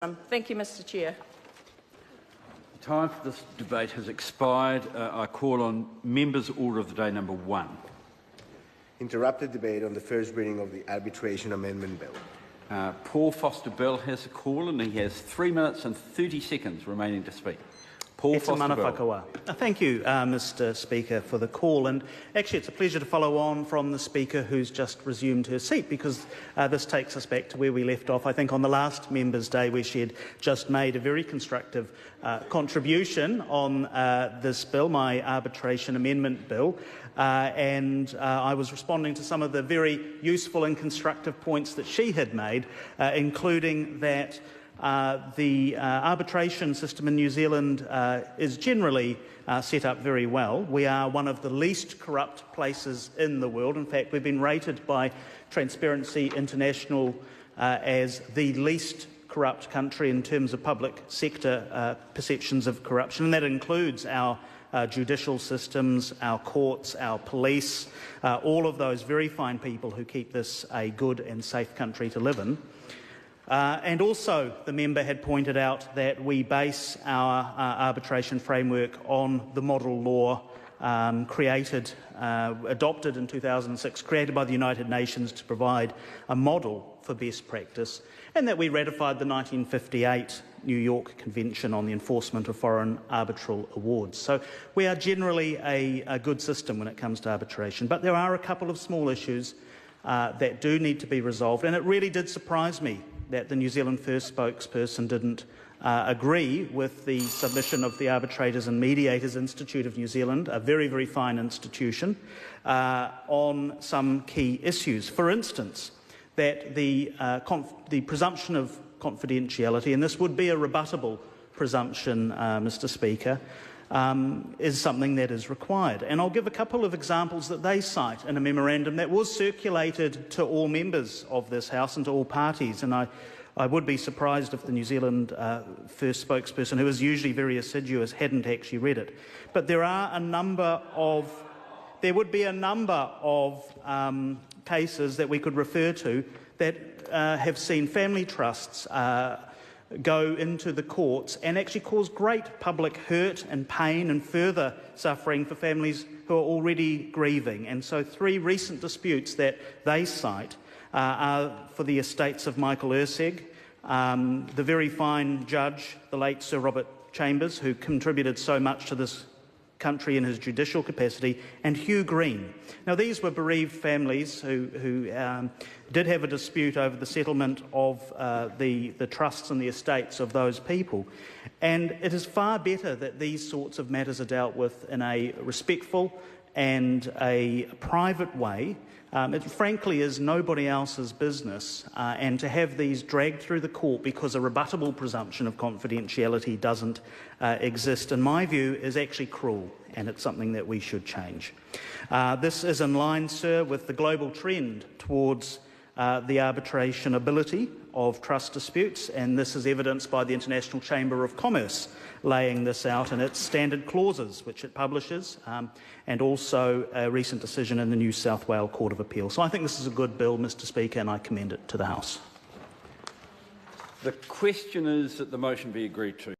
Thank you, Mr. Chair. The time for this debate has expired. I call on Members' Order of the Day number 1. Interrupted debate on the first reading of the Arbitration Amendment Bill. Paul Foster Bell has a call and he has 3 minutes and 30 seconds remaining to speak. Paul Foster Bell. Thank you, Mr. Speaker, for the call. And actually, it's a pleasure to follow on from the Speaker who's just resumed her seat, because this takes us back to where we left off, I think, on the last Members' Day, where she had just made a very constructive contribution on this bill, my Arbitration Amendment Bill. I was responding to some of the very useful and constructive points that she had made, including that the arbitration system in New Zealand is generally set up very well. We are one of the least corrupt places in the world. In fact, we've been rated by Transparency International as the least corrupt country in terms of public sector perceptions of corruption, and that includes our judicial systems, our courts, our police, all of those very fine people who keep this a good and safe country to live in. And also, the member had pointed out that we base our arbitration framework on the model law adopted in 2006, created by the United Nations to provide a model for best practice, and that we ratified the 1958 New York Convention on the Enforcement of Foreign Arbitral Awards. So we are generally a good system when it comes to arbitration, but there are a couple of small issues that do need to be resolved, and it really did surprise me that the New Zealand First spokesperson didn't agree with the submission of the Arbitrators and Mediators Institute of New Zealand, a very, very fine institution, on some key issues. For instance, that the presumption of confidentiality, and this would be a rebuttable presumption, Mr. Speaker, is something that is required. And I'll give a couple of examples that they cite in a memorandum that was circulated to all members of this House and to all parties. And I would be surprised if the New Zealand First spokesperson, who is usually very assiduous, hadn't actually read it. But there would be a number of cases that we could refer to that have seen family trusts go into the courts and actually cause great public hurt and pain and further suffering for families who are already grieving. And so 3 recent disputes that they cite are for the estates of Michael Erseg, the very fine judge, the late Sir Robert Chambers, who contributed so much to this country in his judicial capacity, and Hugh Green. Now, these were bereaved families who did have a dispute over the settlement of the trusts and the estates of those people. And it is far better that these sorts of matters are dealt with in a respectful and a private way. It frankly is nobody else's business, and to have these dragged through the court because a rebuttable presumption of confidentiality doesn't exist, in my view, is actually cruel, and it's something that we should change. This is in line, sir, with the global trend towards the arbitration ability of trust disputes, and this is evidenced by the International Chamber of Commerce laying this out in its standard clauses, which it publishes, and also a recent decision in the New South Wales Court of Appeal. So I think this is a good bill, Mr. Speaker, and I commend it to the House. The question is that the motion be agreed to.